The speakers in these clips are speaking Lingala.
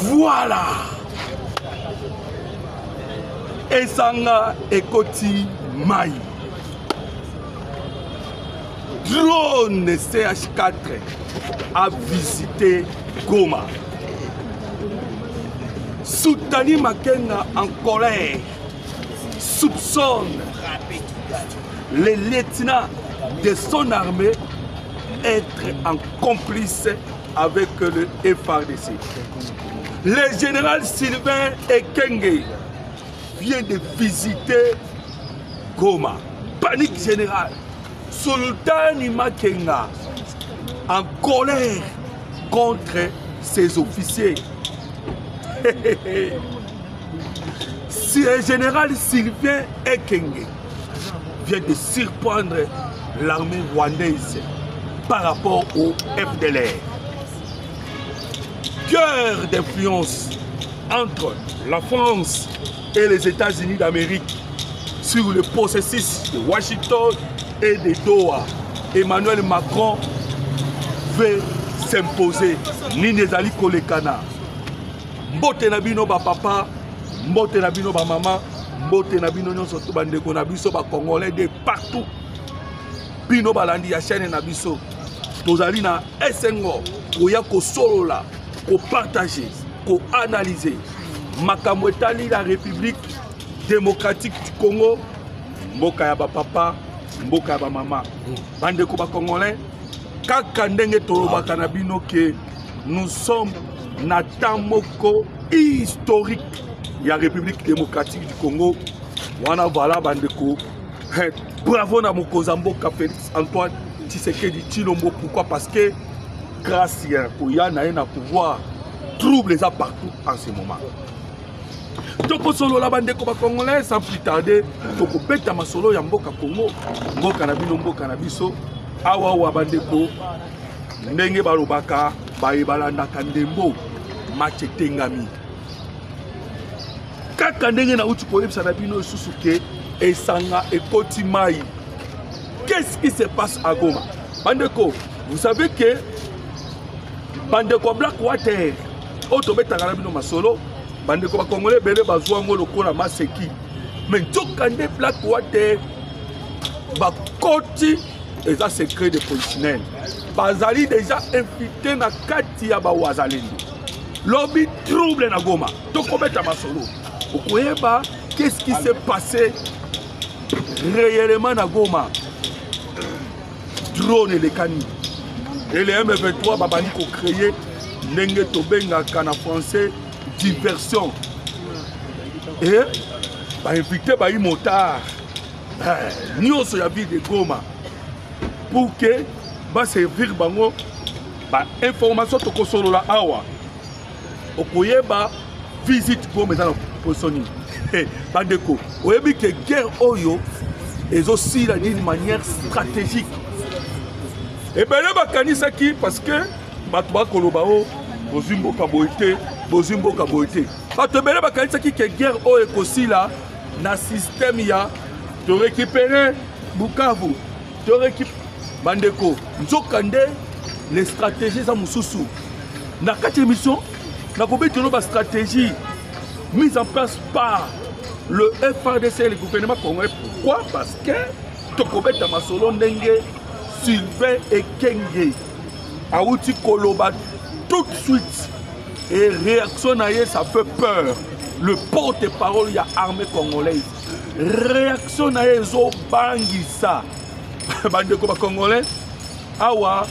Voilà. Esanga ekoti mai. Drone CH4 a visité Goma. Soutani Makenga en colère soupçonne les lieutenants de son armée être en complice avec le FARDC. Le général Sylvain Ekenge vient de visiter Goma. Panique générale. Sultani Makenga en colère contre ses officiers. Si le général Sylvain Ekenge vient de surprendre l'armée rwandaise par rapport au FDLR. Cœur d'influence entre la France et les États-Unis d'Amérique sur le processus de Washington et de Doha. Emmanuel Macron veut s'imposer. Nini Zali Kolekana. Mbote nabino ba papa, mbote nabino ba maman, mbote nabino nyonso to bandeko na biso ba Congolais de partout. Bino balandi ya chaîne na biso. Tozali na SNO koya ko solola, ko partager, ko analyser. Makambo etali la République démocratique du Congo, mboka ya ba papa, mboka ya ba mama. Bandeko ba Congolais, kaka ndenge tolobaka na bino ke nous sommes na temps moko historique ya République démocratique du Congo. Wana voilà bandeko. Bravo na mokonza mboka Félix Antoine Tshisekedi Tshilombo. Pourquoi? Parce que grâce à Koya na pouvoir trouble les partout en ce moment. Toko solo la bandeko ba Congolais sans plus tarder toko beta masolo ya mboka Congo mboka na bino mboka na biso awa wa bandeko ndenge balobaka bayebalanda kandembo match tengami kaka ndenge na uti koyebisa na bino susuke esanga ekoti mai. Qu'est-ce qui se passe à Goma? Bandeko, vous savez que bandeko Blackwater otobetaka na bino masolo bandeko ba Congolais bele bazwa ngo lokola maseki mais tokande Blackwater ba koti eza secret de polichinelle bazali déjà infiltré na kati ya ba wazalendo lobby trouble na Goma tokobeta masolo okoyeba qu'est-ce qui s'est passé réellement na Goma. Drone et les canis et les M23 babani ko créer ndenge tobenga kana français diversion et ba invité ba motard nyonso ya ville de Goma pour que ba servir bango ba information to kosolola awa okoyeba visite Goma dans la position bandeko oyebi que guerre oyo et aussi d'une manière stratégique et bien là bakanisa qui parce que batba kolobao bozumbo kaboité bato bele bakanisa qui que guerre oyo aussi là na système ya de récupérer Bukavu de récupérer bandeko nzokande les stratégies za mususu na kati émission na kobetelo ba stratégie mise en place par le FARDC et le gouvernement congolais. Pourquoi? Parce que tokobeta masolo ndenge Sylvain Ekenge Aouti Koloba tout de suite et réaction naïe ça fait peur. Le porte-parole y a armée congolaise. Réaction naïe zo bangisa. Bande ko congolais. Awa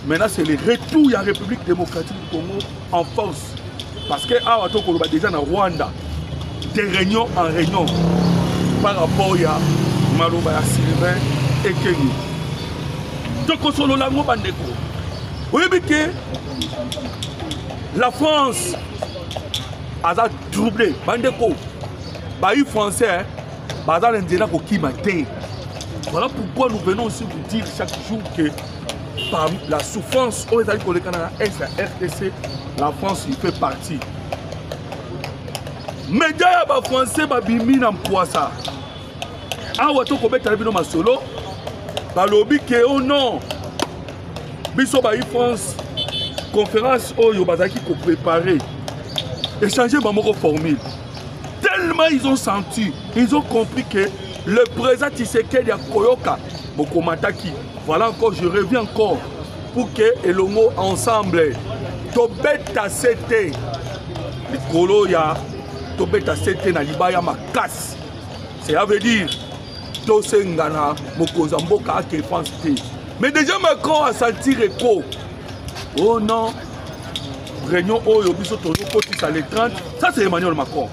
maintenant c'est le retour à la République démocratique du Congo en force. Parce que awa to Koloba déjà na Rwanda. De réunion en réunion par rapport à Maloba ya Sylvain Ekenge. Donc solo lango bandeko. Oui que la France a troublé bandeko. Baï français bazal indien ko kimate. Voilà pourquoi nous venons aussi vous dire chaque jour que par la souffrance aux États-Unis pour le Canada et la RDC, la France y fait partie. Média ba français ba bimi na mpoasa. Awa to ko beta bino masolo. Ba lobi ke oh non. Biso ba France conférence oyo bazaki ko préparer. échanger ma formule. Tellement ils ont senti, ils ont compris que le président Tshisekedi a Koyoka, Mokomataki. Voilà encore, je reviens encore pour que Elongo ensemble, Tobeta CT, les Koloya, Tobeta CT na Libaya Makas. Ça veut dire, Tosengana, Mokozamboka a défense. Mais déjà Macron a senti écho. Oh non, réunion Oyo Biso toujours côté ça les 30, ça c'est Emmanuel Macron.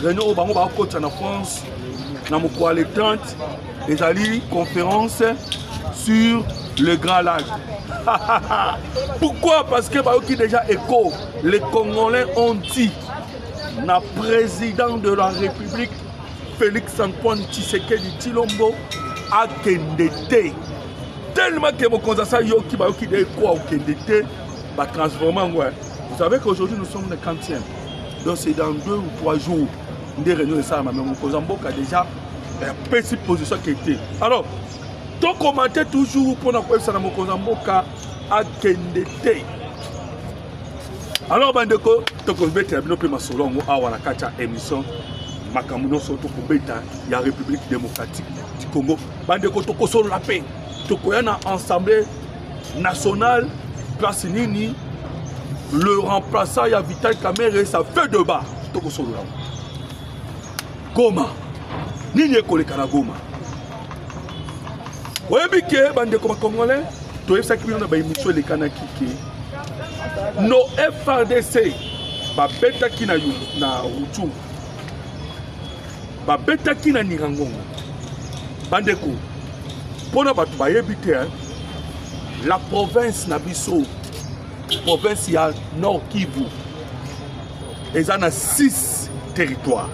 Réunion Obango va côté en France, dans mon quoi les 30, les alliés conférence sur le Grand Lac. Pourquoi? Parce que bah, qui déjà écho, les Congolais ont dit, le président de la République, Félix Antoine Tshisekedi Tshilombo, a kendete. Tellement que mon constat yo qui va qui écho au kendete, va transformer en ouais. Vous savez qu'aujourd'hui nous sommes le 40e. Donc c'est dans 2 ou 3 jours des réunions de ça, mais mon Kozamboka a déjà une petite position qui était. Alors, ton commentaire toujours pour nous ça dans mon Kozamboka a kendete. Alors bandeko, to ko beta bino pe masolo ngo awa na kacha émission makamuno soto ko beta ya République démocratique du Congo. Bandeko to ko solo la paix. To ko yana assemblée nationale place nini le remplaçant ya Vital Kamerhe ça fait débat. To ko solo la. Goma. Nini ekoleka na Goma. Oyebike bandeko bakongolais to yesa ki na ba émission le kanaki ki no FRDC babeta ki na Ruchungu babeta ki na Nirangongo bandeko pona batu bayebi te la province na biso province ya Nord Kivu eza na 6 territoires.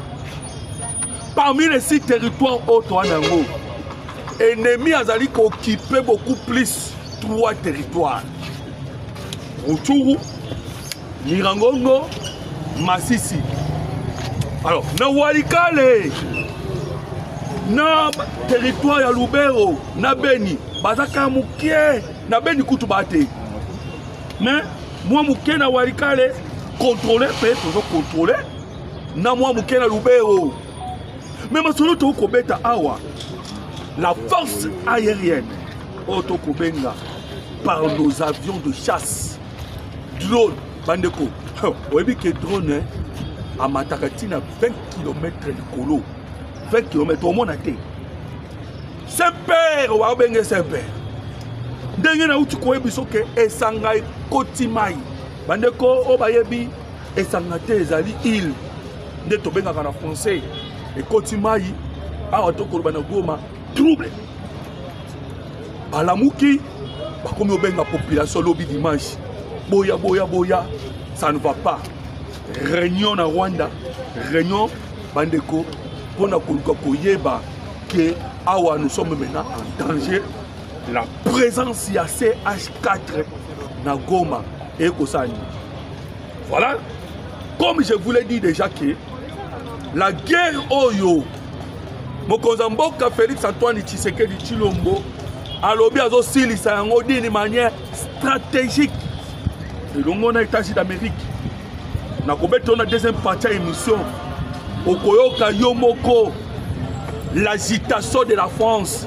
Parmi les 6 territoires autres anango ennemi azali ko occuper beaucoup plus 3 territoires. Ruchuru, Nirangongo, Masisi. Alors, na Walikale, na territoire ya Lubero, na Beni, bazaka mukie, na Beni kutubate. Mais moi mukie na Walikale, contrôler, toujours contrôler, na moi mukie na Lubero. Mais ma solo to kobeta awa, la force aérienne, auto kobenga par nos avions de chasse. Drone, bandeko. Vous voyez que drone, à Matakatina, 20 km de colo. 20 km au monde à terre. Saint-Père, ou à Bengue Saint-Père. Dernier na uti koye biso ke esangai kotimai. Bandeko, obayebi, esangate ezali île. Nde tobenga kana français. Et kotimai, awa tokolo bana Goma, trouble. Balamuki, bakomi obenga population lobi dimanche. Boya, boya, boya, ça ne va pas. Réunion na Rwanda, réunion bandeko, pour na koyeba que awa nous sommes maintenant en danger. La présence ya CH4 na Goma et Kosani. Voilà. Comme je vous l'ai dit déjà que la guerre Oyo, Mokozamboka Félix Antoine Tshisekedi Tshilombo, a lobby azo silisa yango d'une manière stratégique. Et donc on a États-Unis d'Amérique. On a deuxième partie de l'émission. Okoyoka Yomoko, l'agitation de la France.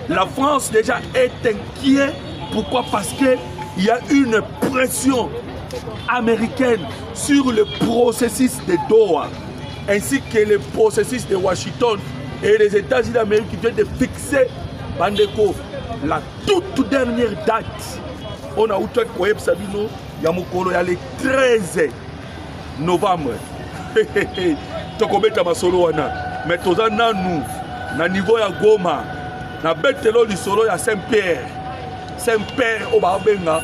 La France déjà est inquiète. Pourquoi? Parce qu'il y a une pression américaine sur le processus de Doha, ainsi que le processus de Washington et les États-Unis d'Amérique qui viennent de fixer Bandeko la toute dernière date. On a eu tout Koyeb Sabino, Yamukolo, il y a le 13 novembre. Tokobeta Masolo wana. Mais tozana nous, na niveau ya Goma, na betelo du solo ya Saint-Pierre. Saint-Pierre au Babenga,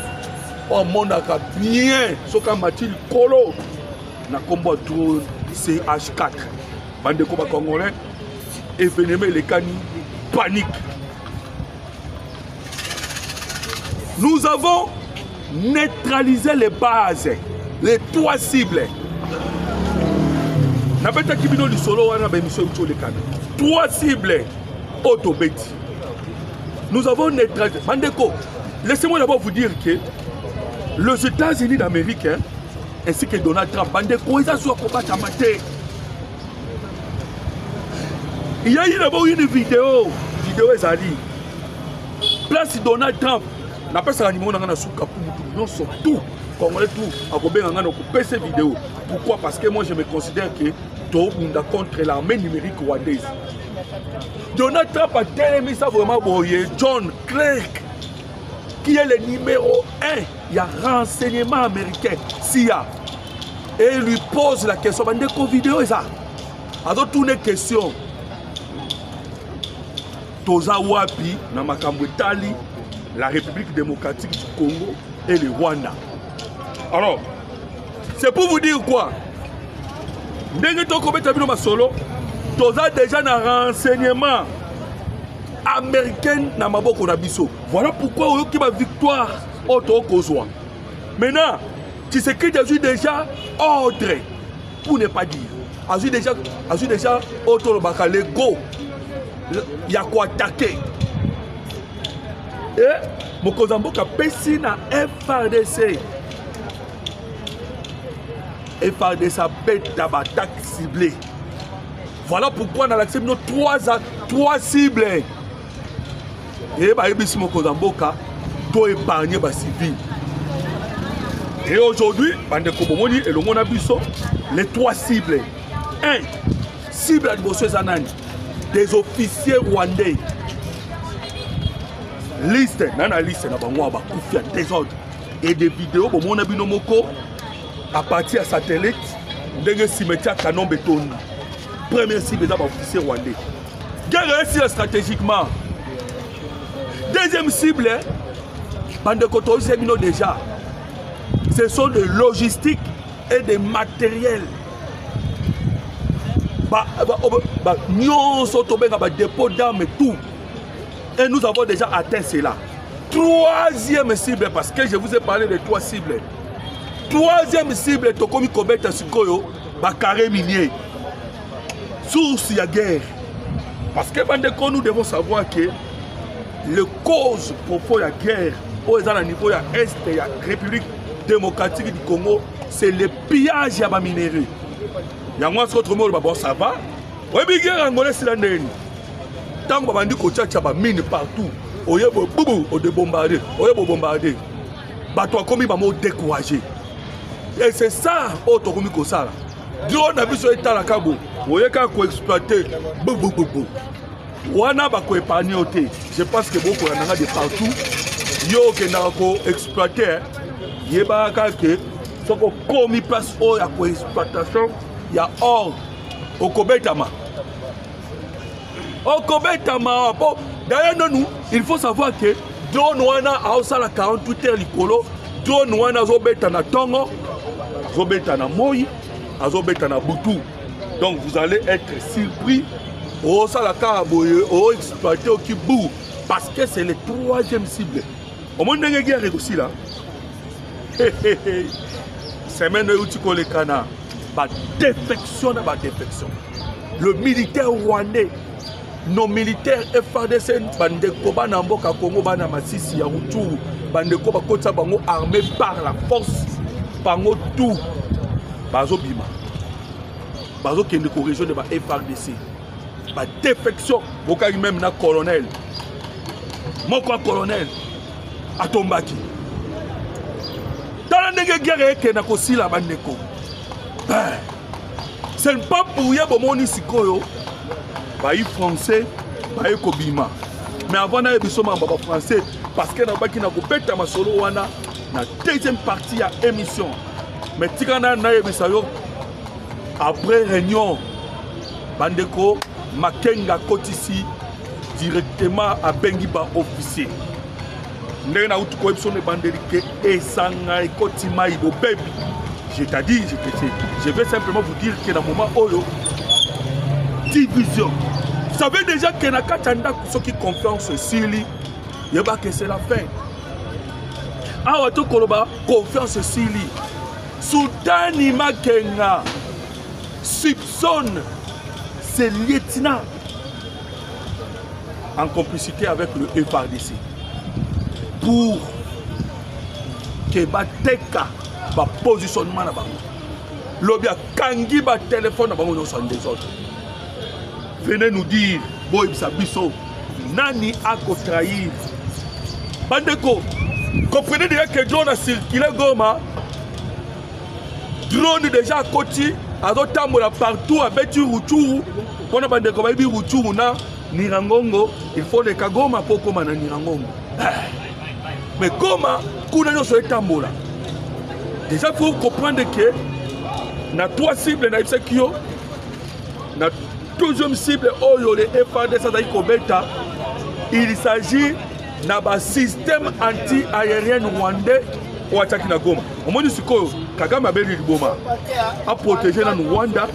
au monde a bien, soka Mathilde Kolo, na combat drone CH4. Bande Koba Congolais, événement les cani, panique. Nous avons neutralisé les bases, les 3 cibles. Nabeta Kibino du solo wana ba émission le cani. 3 cibles autobeti. Nous avons neutralisé. Bandeko, laissez-moi d'abord vous dire que les États-Unis d'Amérique ainsi que Donald Trump. Bande Koïza soit combattre amateur. Il y a eu d'abord une vidéo ezali. Place Donald Trump. N'a pas ça animé dans la souka pour non surtout Congolais tout à combien on a coupé ces vidéos. Pourquoi? Parce que moi je me considère que tout contre l'armée numérique rwandaise. Donald Trump a tellement ça vraiment boyé. John Clark qui est le numéro 1, il y a renseignement américain, CIA. Et il lui pose la question, bande de vidéo ça. Alors tourner question. Toza wapi na makambo etali la République démocratique du Congo et le Rwanda. Alors, c'est pour vous dire quoi? Ndenge to kobeta bino masolo, toza déjà na renseignement américain na maboko na biso. Voilà pourquoi oyoki ba victoire auto kozwa. Maintenant, Tshisekedi a eu déjà ordre pour ne pas dire. A eu déjà auto baka le go. Il y a quoi attaquer. Et Mokozamboka pesi na FARDC. FARDC a bête d'attaque ciblée. Voilà pourquoi on a accepté nos trois cibles. Et bah ici Mokozamboka doit épargner les civils. Et aujourd'hui, et le monde a vu les 3 cibles. 1. Cible à Zanani. Des officiers rwandais. Liste, nana liste na bango ba kufia désordre et des vidéos bon mon abino moko à partir à satellite ndenge cimetière canon béton. Première cible des officiers rwandais. Guerre ici stratégiquement. Deuxième cible bande koto semino déjà. Ce sont des logistiques et des matériels. Nous sommes tombés dans le dépôt d'armes et tout. Et nous avons déjà atteint cela. 3e cible, parce que je vous ai parlé de 3 cibles. 3e cible, Tokomi Kobeta Sikoyo, carré minier. Source de la guerre. Parce que nous devons savoir que le cause pour la guerre, au niveau de l'Est de la République démocratique du Congo, c'est le pillage de la minerie. Il y a moi, bon, ça va. Oui, mais il y a un Angolais, c'est la naine. Tant que bandi ko tcha ba mine partout, oye bo boubou o de bombarder, oye bo bombarder. Ba to komi ba mo décourager. Et c'est ça auto komi ko sala. Drone na biso etala kabo, oye ka ko exploiter boubou boubou. Wana ba ko épargner oté. Je pense que beaucoup en a de partout. Yo ke na ko exploiter, yeba ka ke soko komi place o ya ko exploitation, ya or au Kobetama. Au Kobetama, d'ailleurs, nous, il faut savoir que drone wana a la 48 heures likolo, drone wana zobeta na tongo, zobeta na moi, zobeta na butu. Donc vous allez être surpris au salaka boye, au exploité au kibou, parce que c'est le 3e cible. Au monde de guerre aussi là. C'est maintenant où tu connais le canard. Défection. Le militaire rwandais, nos militaires FARDC, Bandeko Banamboka Congo Bana Masisi ya Rutshuru, Bandeko Bakotsa Bango armé par la force, Bango tout, Bazo Bima, Bazo qui est une région de la FARDC, la défection, Bokari même na colonel, mon colonel, Atombaki. Dans la guerre qui est na Kosila Bandeko. Ce n'est pas pour y avoir mon isikoyo, les Français, les Kobima. Mais avant d'aller au français, parce que nous avons fait un solo wana na 2e partie de l'émission. Mais après réunion, Bandeko Makenga Kotisi directement à Bengiba officier. Nous avons fait Bandelike et Sanga et Kotima Ibo Baby. Je t'ai dit, je vais simplement vous dire que dans le moment où division. Vous savez déjà que na Katanda, ceux qui confiance sur lui, il y a que c'est la fin. Ah, tu as confiance sur lui. Soudani Makenga soupçonne ses lieutenants en complicité avec le FARDC pour que Bateka positionnement na bango. Lobi a kangi ba téléphone na bango dans des autres. Venez nous dire, boy biso, nani a trahir. Bandeko, comprenez déjà que drone a circulé Goma. Drone déjà à côté, à d'autres partout, à Betu Routourou. On a bandeko baby Routourou na Nirangongo, il faut les Kagoma pour comme na Nirangongo. Mais comment kuna no so etambola. Déjà il faut comprendre que na trois cibles na Ibsekio, na deuxième cible oyo les FARDC ça kobeta, il s'agit d'un système anti-aérien rwandais ou attaque na Goma. Au moins sikoyo Kagame a beli Goma a protéger na Rwanda,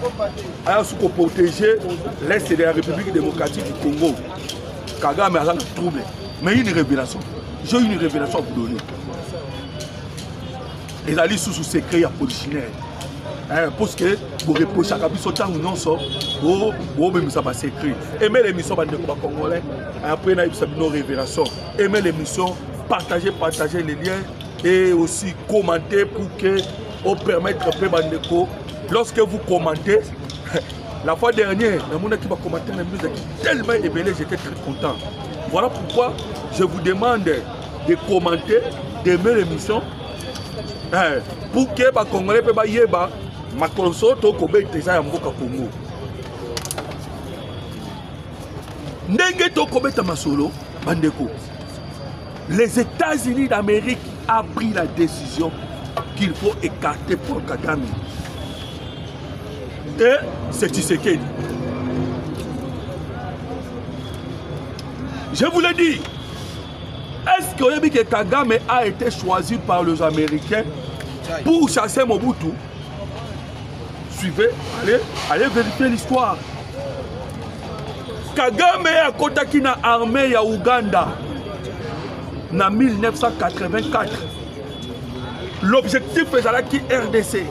a suko protéger l'est de la République démocratique du Congo. Kagame a un trouble. Mais il y a une révélation. J'ai une révélation à vous donner. Les alliés sous secret à polichinelle. Parce que vous reprochez à Kabiso Tang non so, vous même ça va s'écrire. Aimez l'émission de Congolais. Après il y a une révélation. Aimez l'émission, partagez les liens et aussi commenter pour que on permette un peu Bandeko. Lorsque vous commentez, la fois dernière, le monde qui va commenter la musique tellement ébélé, j'étais très content. Voilà pourquoi je vous demande de commenter, d'aimer l'émission pour que les Congolais puissent yeba ma console to kobe teza ya mboka Congo. Ndenge to kobe ta masolo bandeko. Les États-Unis d'Amérique a pris la décision qu'il faut écarter Paul Kagame. Et c'est Tshisekedi. Je vous le dis. Est-ce que Kagame a été choisi par les Américains pour chasser Mobutu? Suivez, allez vérifier l'histoire. Kagame a kotaki na armée ya Ouganda en 1984. L'objectif est qui RDC.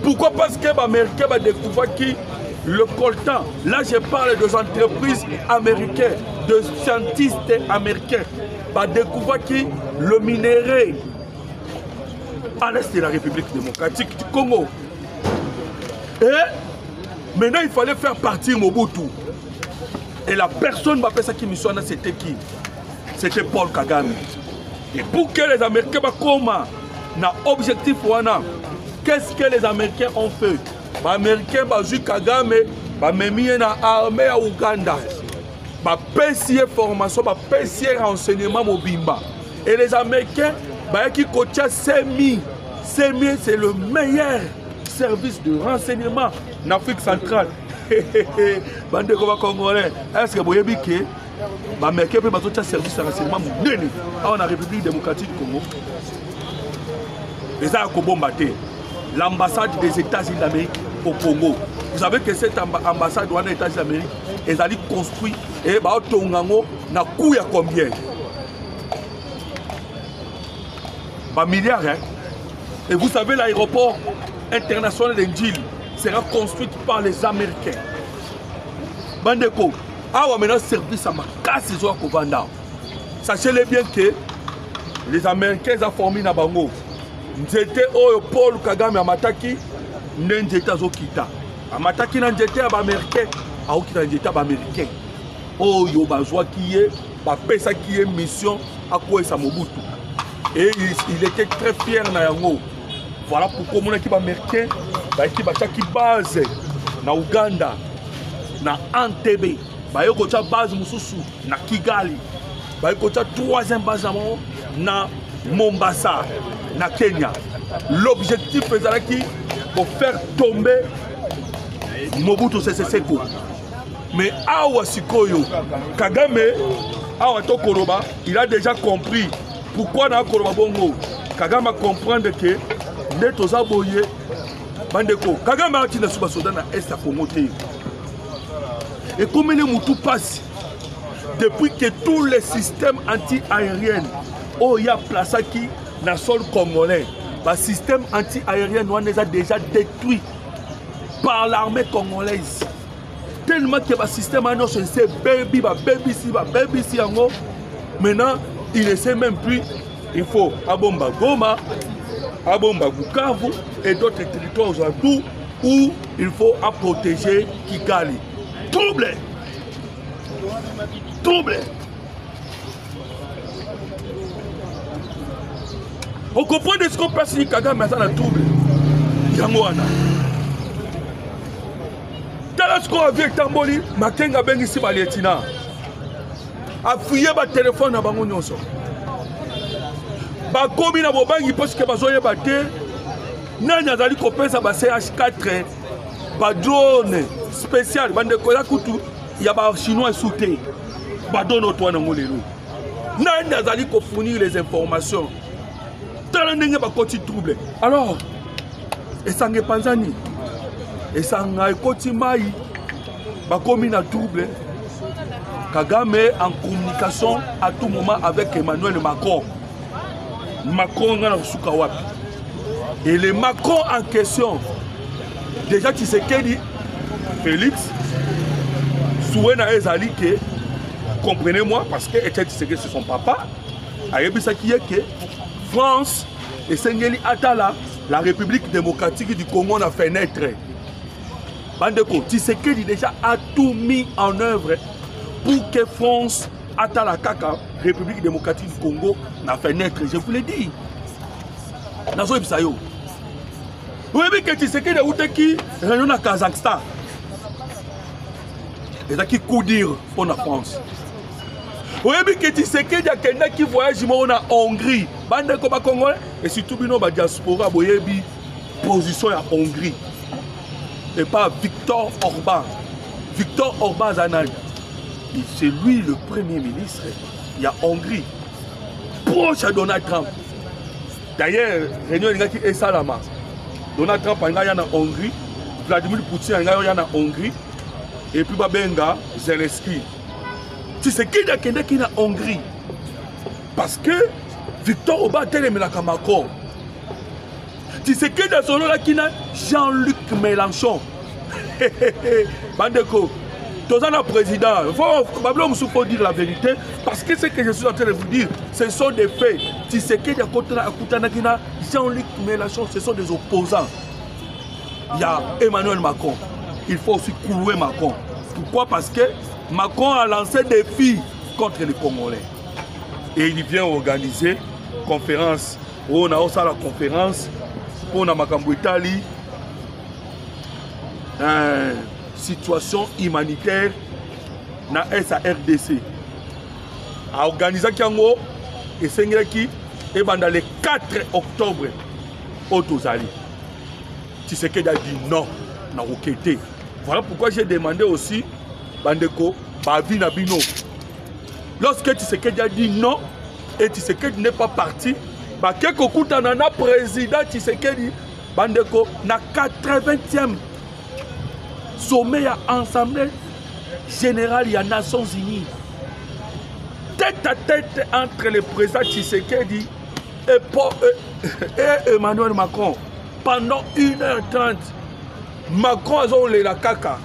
Pourquoi? Parce que les Américains ont découvert le coltan. Là, je parle des entreprises américaines, de scientifiques américains. Ont découvert le minerai à l'est de la République démocratique du Congo. Et maintenant, il fallait faire partir Mobutu. Et la personne qui mission, c'était qui? C'était Paul Kagame. Et pour que les Américains comment na objectif qu'est-ce que les Américains ont fait? Les Américains ont vu Kagame, mis dans l'armée à Ouganda. Ils ont formation, ils ont renseignement mobimba. Et les Américains, qui coachent SEMI. SEMI, c'est le meilleur service de renseignement en Afrique centrale. Bande de Congolais, est-ce que vous avez vu que les Américains peuvent avoir un service de renseignement en République démocratique du Congo? Les Américains l'ambassade des États-Unis d'Amérique au Congo. Vous savez que cette ambassade des États-Unis d'Amérique est allée construire et na coût à combien? Milliards, hein? Et vous savez, l'aéroport international d'Indil sera construit par les Américains. Bandeko, awa maintenant service à ma casse à Kovanda. Sachez-le bien que les Américains ont formé na bango. C'était Paul Kagame Amataki, Nendjeta Zokita. Amataki Nendjeta Américain, Aokita Nendjeta Américain. Oh yo bazwa qui est, pesa qui est mission à quoi ça Mobutu. Et il était très fier na yango. Voilà pourquoi mon équipe américaine, l'équipe qui base na Ouganda, na Entebbe, bayoko cha base mususu na Kigali, bayoko cha troisième base na Mombasa, na Kenya. L'objectif est pour faire tomber Mobutu Sese Seko. Mais awa sikoyo Kagame awa to Koroba, il a déjà compris pourquoi na Koroba bongo. Kagame a comprendre que Neto Zaboye Bandeko Kagame a tina suba soda na est à Congo. Et comme les Moutou passent depuis que tous les systèmes anti-aériens ont y a placé qui dans le sol congolais, le système anti-aérien nous a déjà détruit par l'armée congolaise. Tellement que le système annoncé c'est baby si maintenant il ne sait même plus. Il faut à Bomba Goma, à Bomba Bukavu et d'autres territoires aujourd'hui où il faut protéger Kigali. Trouble. Trouble. On comprend de ce qu'on passe sur Kagame, mais ça n'a trouble. Yangouana. Dans ce qu'on a vu avec Tamboli, Makenga Ben ici, Balietina. A fouillé ma téléphone à Bangonyoso. Bakomi na bobangi parce que bazoye baté. Nanya zali kopesa ba CH4 ba drone spécial bande kola kutu ya ba chinois souté. Ba dono to na ngolelo. Nanya zali ko fournir les informations. Tala ndenge ba koti trouble. Alors, esange panzani. Esanga ekoti mai bakomi na trouble. Kagame en communication à tout moment avec Emmanuel Macron. Macron et le Macron en question, déjà tu sais qu'il dit Félix, Souena Ezalike, comprenez-moi, parce que c'est son papa, que France et Sengeli Atala, la République démocratique du Congo, a fait naître. Bandeko, tu sais qu'il déjà a tout mis en œuvre pour que France Atala Kaka, République démocratique du Congo, n'a fait naître. Je vous l'ai dit. Nazo Ibsayo. Vous voyez que tu sais qu'il y a qui réunion au Kazakhstan. Et ça qui coup dire pour la France. Vous voyez que tu sais qu'il y a quelqu'un qui voyage en Hongrie. Bande comme Congolais et surtout la diaspora, vous voyez position en Hongrie. Et pas Victor Orban. Victor Orban Zanan. C'est lui le premier ministre. Il y a Hongrie. Proche à Donald Trump. D'ailleurs, réunion est Salama. Donald Trump est en Hongrie. Vladimir Poutine est en Hongrie. Et puis Babenga, Zelensky. Tu sais qui est en Hongrie? Parce que Victor Orban est en Macron. Tu sais qui est dans son nom là qui a Jean-Luc Mélenchon. Bandeko. Tous les présidents, il faut dire la vérité, parce que ce que je suis en train de vous dire, ce sont des faits. Tu sais qu'il y a Jean-Luc Mélenchon, ce sont des opposants. Il y a Emmanuel Macron. Il faut aussi couler Macron. Pourquoi? Parce que Macron a lancé des défis contre les Congolais. Et il vient organiser une conférence. On a aussi la conférence pour la Makambo Italie. Situation humanitaire na SARDC. A organisé Kiango et Sengreki et pendant le 4 octobre au Tozali. Tu sais qu'il a dit non, na Okete. Voilà pourquoi j'ai demandé aussi Bandeko Bavi Nabino. Lorsque tu sais qu'il a dit non et tu sais qu'il n'est pas parti, bah quelque coup nana président tu sais qu'il dit Bandeko na 80e sommet à l'Assemblée générale des Nations Unies. Tête à tête entre le président Tshisekedi et Emmanuel Macron. Pendant 1h30, Macron a zoné la caca.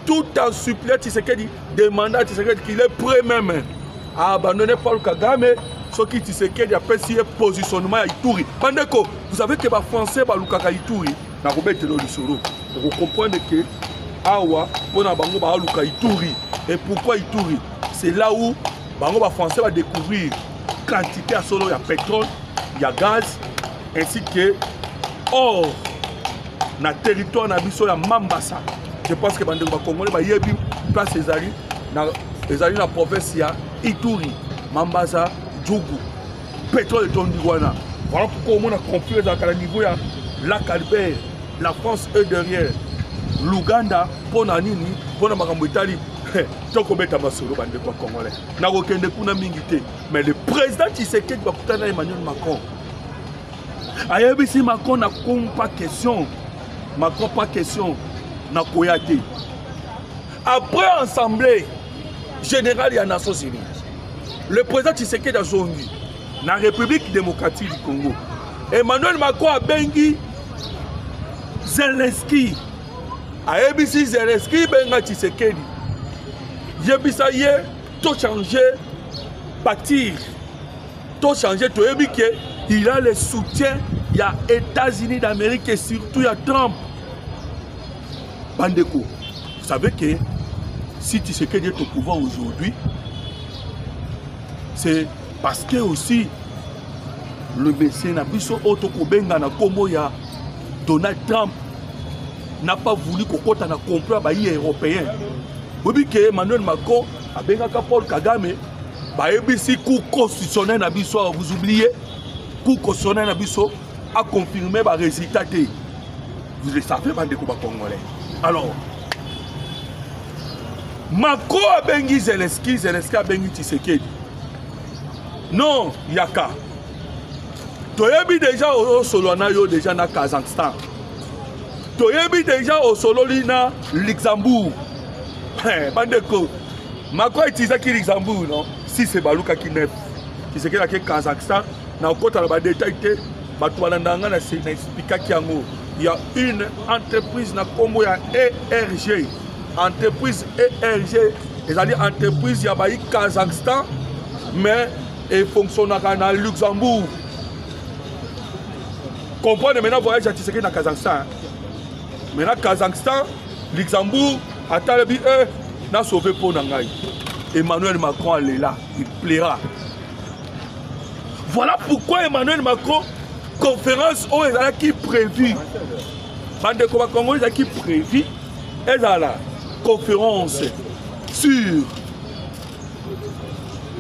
Tout en suppliant Tshisekedi, demandant à Tshisekedi qu'il est prêt même à abandonner Paul Kagame, ce qui Tshisekedi a fait si positionnement à Ituri. Pendant que vous savez que les Français ont Ituri, vous comprenez que Awa, pour Bango Baluka Ituri. Et pourquoi Ituri? C'est là où Bango Français va découvrir quantité à solo, il y a pétrole, il y a gaz, ainsi que or, dans le territoire, il y a Mambasa. Je pense que Bango Congolais va y avoir place dans la province, il y a Ituri, Mambasa, Djougou, pétrole et Tondiwana. Voilà pourquoi on a confié dans le niveau de la Albert, la France est derrière. L'Ouganda, pour Nanini, pour la Makambo Italie, mais le président Tshisekedi va écouter Emmanuel Macron. Ayebi Macron n'a pas question. Macron pas question. N'a koyate. Après l'Assemblée générale des Nations Unies, le président Tshisekedi a zongi dans la République démocratique du Congo. Emmanuel Macron a bengi Zelensky. Ayebi Zelensky benga Tshisekedi. Yebisa ye tout changer, bâtir, tout changer, tout ébiquer. Il a le soutien il y a États-Unis d'Amérique et surtout il y a Trump. Bandeko, vous savez que si tu sais qu'il est au pouvoir aujourd'hui, c'est parce que aussi le médecin Nabiso Otokobenga na Komo ya Donald Trump n'a pas voulu qu'on compte un complot européen. Vous voyez que Emmanuel Macron a bien Paul Kagame, si coup constitutionnel Nabiso, vous oubliez, coup constitutionnel Nabiso a confirmé le résultat. Vous le savez, Bandeko Congolais. Alors, Macron a bengi Zelensky, Zelensky a bengi Tshisekedi. Non, Yaka. Tu as déjà au Solanayo déjà na Kazakhstan. Tu as déjà au Sololina Luxembourg. Bandeko. Macron utilise qui Luxembourg, non? Si c'est Balouka qui neuf. Tshisekedi a qui Kazakhstan. Na okota la détail te. Batouanandanga na se na expliquer kiango. Il y a une entreprise na Congo ya ERG. Entreprise ERG. C'est-à-dire entreprise ya baï Kazakhstan. Mais elle fonctionne à Luxembourg. Comprenez maintenant voyage à Tshisekedi dans Kazakhstan. Maintenant Kazakhstan, Luxembourg, Atalabi n'a sauvé pour Nangaï. Emmanuel Macron est là, il plaira. Voilà pourquoi Emmanuel Macron, conférence où il a qui prévu. Bande Congo il a qui prévu. Elle a la conférence sur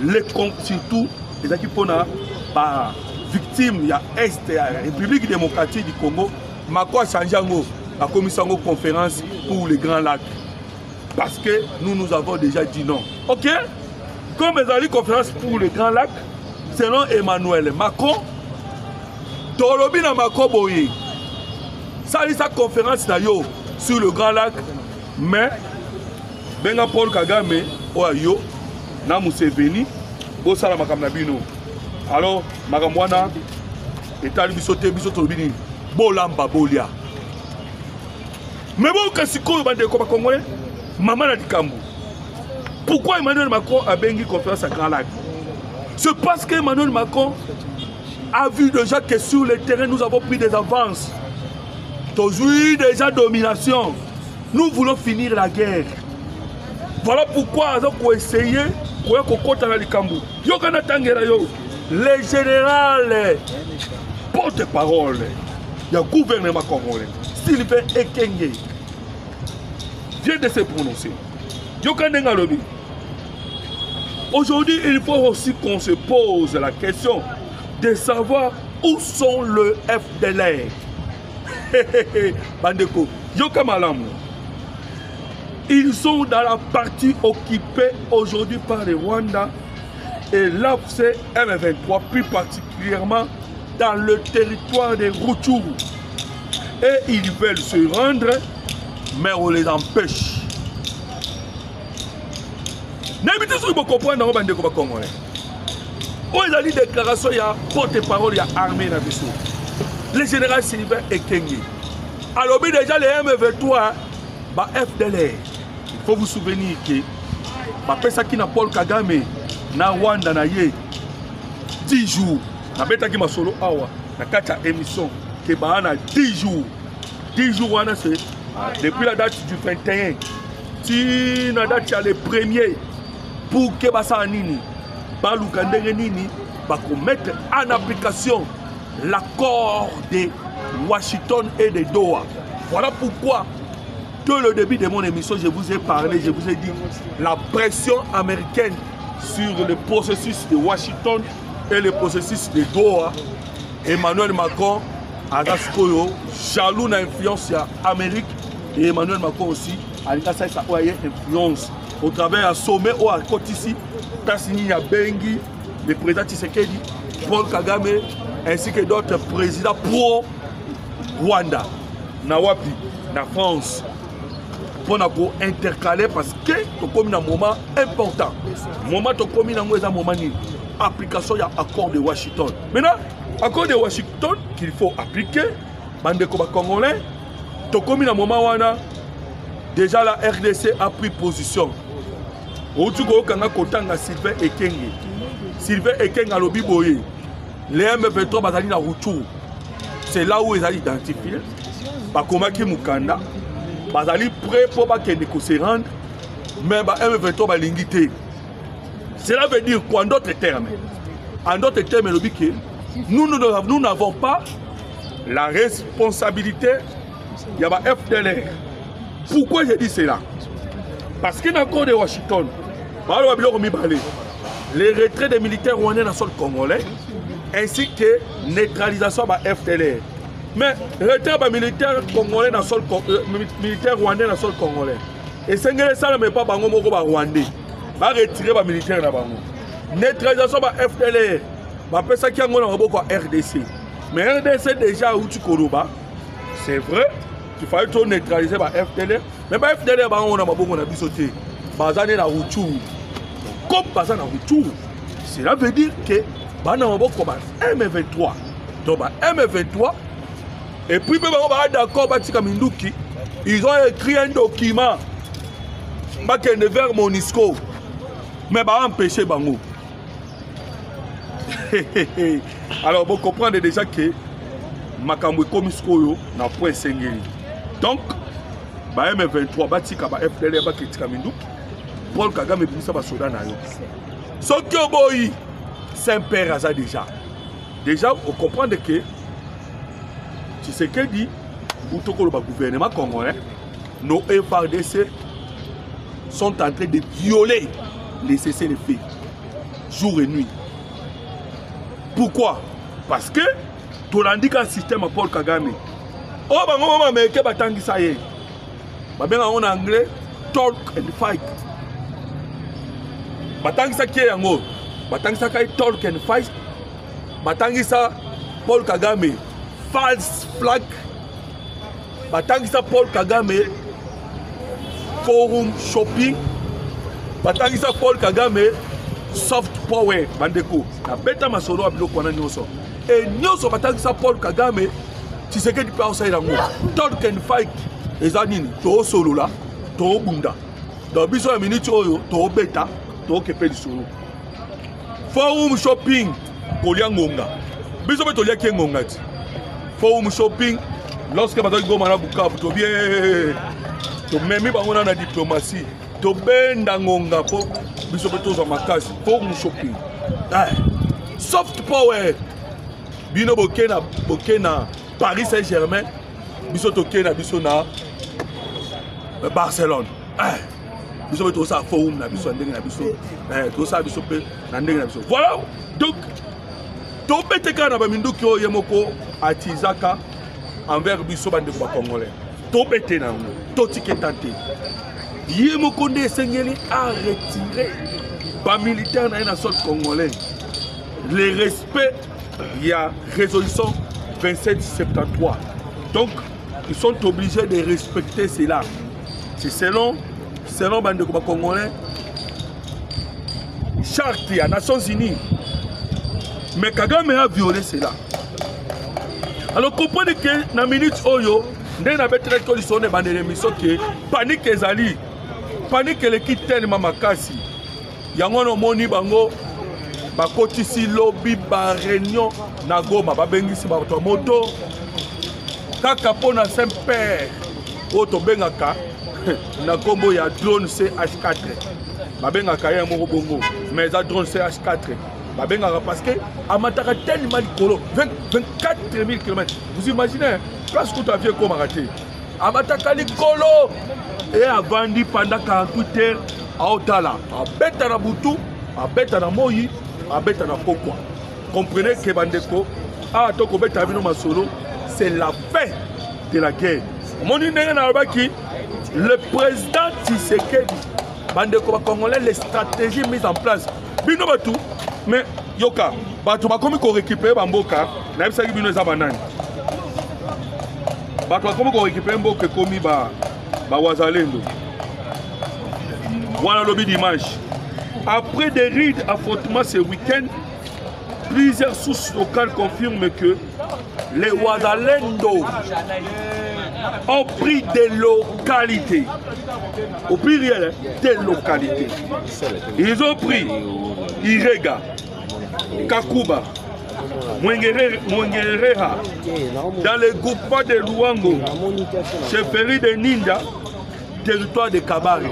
les comptes surtout les équipes par victime il y a Est la République démocratique du Congo. Macron a changé la commission de conférence pour les Grands Lacs parce que nous avons déjà dit non. Ok, comme ils ont dit conférence pour les Grands Lacs selon Emmanuel Macron, Tolobina Macron boye ça dit sa conférence sur le Grand Lac mais Benga Paul Kagame Oyo na Museveni au sala makamna bino alors makamwana etali bisote bisoto bini bolamba bolia mais bon kasiko bande ko bakongolais maman na dikambu pourquoi Emmanuel Macron a bengi conférence à Grand Lac? C'est parce que Emmanuel Macron a vu déjà que sur le terrain nous avons pris des avances. Aujourd'hui déjà domination. Nous voulons finir la guerre. Voilà pourquoi nous avons essayé les générales porte-parole, il y a le gouvernement congolais, Sylvain Ekenge, vient de se prononcer. Aujourd'hui, il faut aussi qu'on se pose la question de savoir où sont le FDLR. Bandeko, Yoka Malamu. Ils sont dans la partie occupée aujourd'hui par le Rwanda et l'AFC M23, plus particulièrement dans le territoire des Rutshuru. Et ils veulent se rendre, mais on les empêche. N'habitez ce que vous comprenez dans le Bandeko Congolais. Où il y a des déclarations, il y a porte-parole, il y a armée dans le le général Sylvain Ekenge. Alors déjà les M23, bah FDLR. Il faut vous souvenir que bah pesa qui na Paul Kagame na Rwanda na ye 10 jours. Na beta ki masolo awa na kacha émission que bah na 10 jours. 10 jours wana c'est depuis la date du 21. Si na date ya le premier pour que bah ça nini ba lukandenge nini ba ko mettre en application l'accord de Washington et de Doha. Voilà pourquoi, dès le début de mon émission, je vous ai parlé, je vous ai dit la pression américaine sur le processus de Washington et le processus de Doha. Emmanuel Macron, Agaskoyo, jaloux d'influence à l'Amérique et Emmanuel Macron aussi, a influence au travers d'un sommet ou à côté ici, Tassini Bengi, le président Tshisekedi, Paul Kagame, ainsi que d'autres présidents pro-Rwanda, na Wapi, na France, pour nous intercaler parce que nous sommes un moment important. Le moment où nous sommes un moment application de l'accord de Washington. Maintenant, l'accord de Washington qu'il faut appliquer, Bandeko Congolais, nous sommes un moment où déjà la RDC a pris position. Sylvain Ekenge. Sylvain Ekenge a lobby boye. Les M23 bazali na Rutshuru. c'est là où ils ont identifié. Bakomaki Mukanda, bazali prêt pour se rendre, mais M23 va l'ingiter. Cela veut dire quoi en d'autres termes? En d'autres termes, nous n'avons pas la responsabilité. Il y a FDLR. Pourquoi je dis cela? Parce que dans l'accord de Washington, les retraits des militaires rwandais dans le sol congolais, ainsi que neutralisation de FDLR. Mais retrait des militaires congolais dans le sol militaire rwandais dans le sol congolais. Et ce n'est ça mais pas bango moko ba rwandais. Ba retirer les militaires na bango. Neutralisation de FDLR. Ba pesa ki yango na maboko RDC. Mais RDC déjà où tu koloba. C'est vrai. Il fallait tout neutraliser par FDLR. Mais par FDLR, on a beaucoup de bisoté. Bazane na Ruchuru. Comme Bazane na Ruchuru. Cela veut dire que M23. Donc M23. Et puis, d'accord, ils ont écrit un document. Vers Monisco. Mais va empêcher Bango. Alors, vous comprenez déjà que Makambo Komisko n'a point sengeli. Donc, M23 batika ba FDLR bakitika Mindouki. Paul Kagame bisa ba soda na yo. Soki oboyi Saint-Père aza déjà. Déjà, on comprend que tu sais que dit ou toko le gouvernement congolais, nos FARDC sont en train de violer les cessez-le-feu jour et nuit. Pourquoi? Parce que tu as dit qu'un système à Paul Kagame. Oh, bah, maman, mais que batangi ça y est. Bah, bien en anglais, talk and fight. Batangi ça qui est en haut. Batangi ça qui est talk and fight. Batangi ça Paul Kagame, false flag. Batangi ça Paul Kagame, forum shopping. Batangi ça Paul Kagame, soft power. Bandeko. La bêta masolo a biloko wana nyoso. Et nyoso batangi ça Paul Kagame. Tu sais que tu peux aussi talk and fight. Les anines, tu es solo là, tu es bunda. Dans la minute, tu es bêta, tu es solo. Forum shopping, tu es ngonga. Biso tu es ngonga. Forum shopping, lorsque tu es ngonga, tu es bien. Tu es même dans la diplomatie. Tu es bien ngonga. Biso tu es makasi. Forum shopping. Soft power. Bino bokena. Paris Saint-Germain, biso toké na biso na Barcelone. Biso to ça forum na biso ndenge na biso. To ça biso pe na ndenge na biso. Voilà. Donc to beteka na ba minduki o yemoko atizaka envers biso bande ko congolais. To bete na ngo, to tiketante. Yemoko nde sengeli a retirer ba militaire na sol congolais. Le respect, il y a résolution 2773. Donc, ils sont obligés de respecter cela. C'est selon Bande Congolais, charte des Nations Unies. Mais Kagame a violé cela. Alors, comprenez que dans la minute Oyo, nous avons très conditionné les bandes de panique ezali, panique les quitte tellement makasi. Yango moni bango. Bakotisi lobby ba réunion na Goma babengisi ba moto kaka pona Saint-Père oto bengaka na kombo ya drone CH4 babengaka ya moko bongo mais za drone CH4 babengaka parce que amataka tellement likolo 24 000 km. Vous imaginez place que tu as vu comme raté amataka likolo et a vendu pendant 48 heures à Otala a beta na butu a beta na moyi. Pourquoi? Comprenez que Bandeko, c'est la fin de la guerre. Le président Tshisekedi, Bandeko Congolais, les stratégies mises en place. Mais Yoka, tu vas comme récupérer Bamboka, tu vas comme récupérer Mboka comme Wazalendo. Voilà le dimanche. Après des rides affrontements ce week-end, plusieurs sources locales confirment que les Ouazalendo ont pris des localités. Au pluriel, des localités. Ils ont pris Irega, Kakuba, Mwengerera, dans le groupement de Luango, chefferie de Ninda, territoire de Kabari.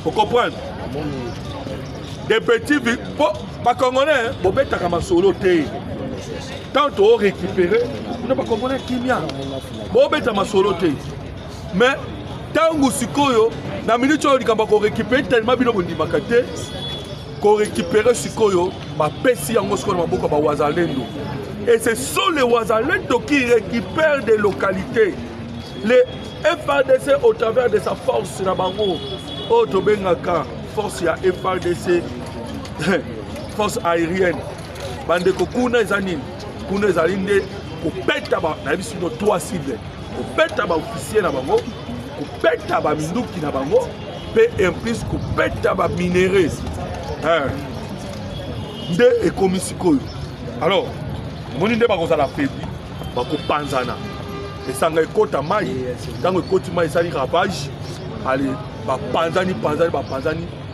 Vous comprenez? Des petits villes, pas congolais, vous êtes à solo. Tant on récupérer, vous n'avez pas compris qui vient. Vous êtes à solo. Mais tant que vous avez na minute où récupérer tellement bien qu'on récupère Sikoyo, ma pessi en Moscou, ma boca, ma Wazalendo. Et ce sont les Wazalendo qui récupèrent des localités. Les FARDC au travers de sa force, au Tobengaka, force ya FARDC, force aérienne. Bande Kokuna Zanin, Kuna Zalinde, au Petaba, n'a vu sur nos 3 cibles. Au Petaba officier na bango, au Petaba Minduki na bango, et en plus au Petaba minéré. Nde ekomi sikoyo. Alors, moni nde bakozala pepi, bakopanzana. Esanga ekota mai, tango ekoti mai esali ravage, allez, bapanzani,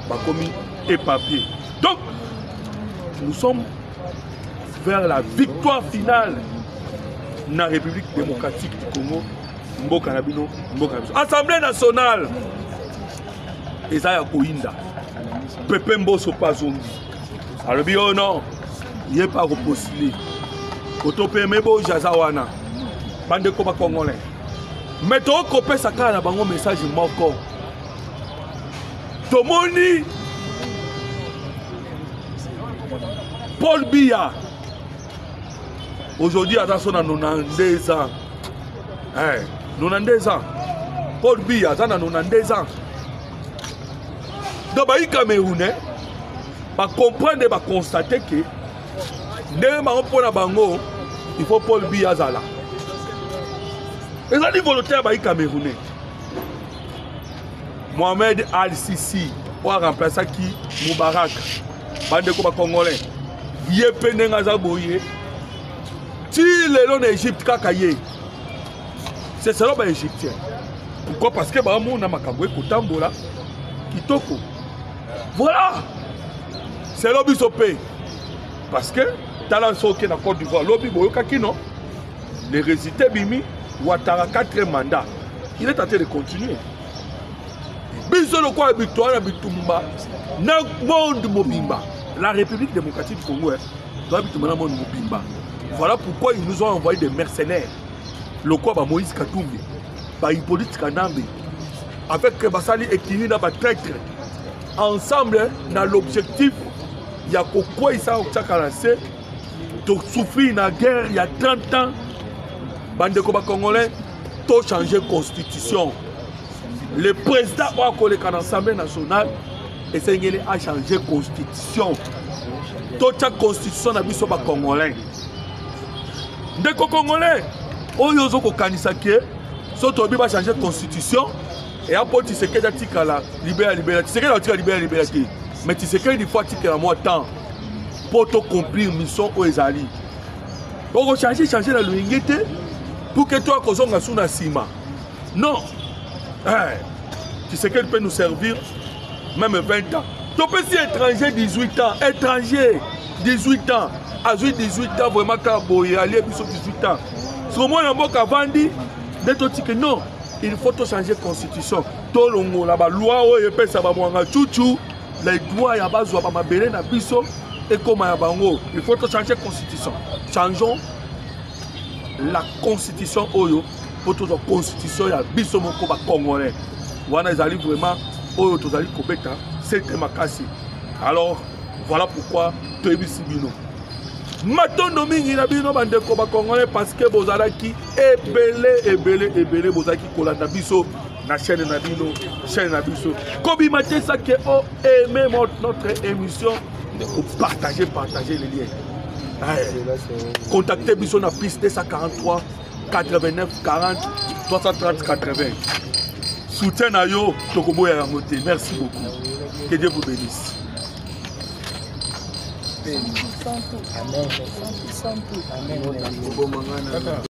bakomi et papier. Donc, nous sommes vers la victoire finale dans la République démocratique du Congo. Mboka Nabino, Assemblée nationale. Ezaya Koinda. Pepe Mboso Pazongi. Alors, bien non, il n'est pas repostulé. Koto Pemebo Jazawana. Bande Koba Congolais. Mais tu as coupé sa carte à un message moko. Tomoni Paul Biya. Aujourd'hui, à son 92 ans. 92 ans. Paul Biya, ça a 92 ans. Donc, les Camerounais comprendre et constater que il faut Paul Biya Zala. Et ça dit volontaire les Camerounais. Mohamed Al-Sisi pour remplacer qui Moubarak. Bande Koba Congolais. Yepene Ngazaboye. Si les gens d'Égypte kakaye. C'est seulement les Égyptiens. Pourquoi? Parce que Bamou na makabwe kotambola kitoko. Voilà. C'est l'objet sopé. Parce que talent soké na Côte d'Ivoire, l'objet boyoka qui non. Les résultats bimi Ouattara 4 mandats. Il est tenté de continuer. Biso le quoi victoire bitumba na monde mobimba. La République démocratique du Congo doit bitumba na monde mobimba. Voilà pourquoi ils nous ont envoyé des mercenaires. Le quoi ba Moïse Katumbi, ba Hippolyte Kanambe avec Basali et Kinina ba traître. Ensemble, dans l'objectif, il y a quoi ça au Tchakalassé, de souffrir la guerre il y a 30 ans, bande de Congolais, tout changer la constitution. Le président a collé à l'Assemblée nationale et c'est a changé la constitution. Toute la constitution n'a pas de Congolais. Des Congolais, on a changé la constitution. Et après, tu sais que tu as la liberté. Tu sais que tu as la liberté. Mais tu sais qu'il faut que tu aies moins de temps pour te accomplir la mission aux alliés. On va changer la lumière pour que toi, tu sois sous la cima. Non. Tu sais qu'elle peut nous servir même 20 ans. Tu peux si étranger 18 ans. Étranger 18 ans. À 18 ans, vraiment, quand il y a 18 ans. Si au moins, on a vendu, non. Il faut changer la constitution. Tout le monde, la loi, les droits, il faut changer la constitution. Changeons la constitution pour toute la constitution. Il y a des Congolais. Vraiment, c'est Makassi. Alors, voilà pourquoi tu es ici. Maintenant, nous avons bande Congolais parce que vous avez qui ébélé, vous avez qui colanda biso na chaîne Nabino, chaîne Nabiso. Comme il m'a dit ça que vous aimez notre émission, vous partagez les liens. Contactez biso na piste 243 89 40 330 80. Soutien à yo, Tokobo et Ramoté. Merci beaucoup. Que Dieu vous bénisse. Amen.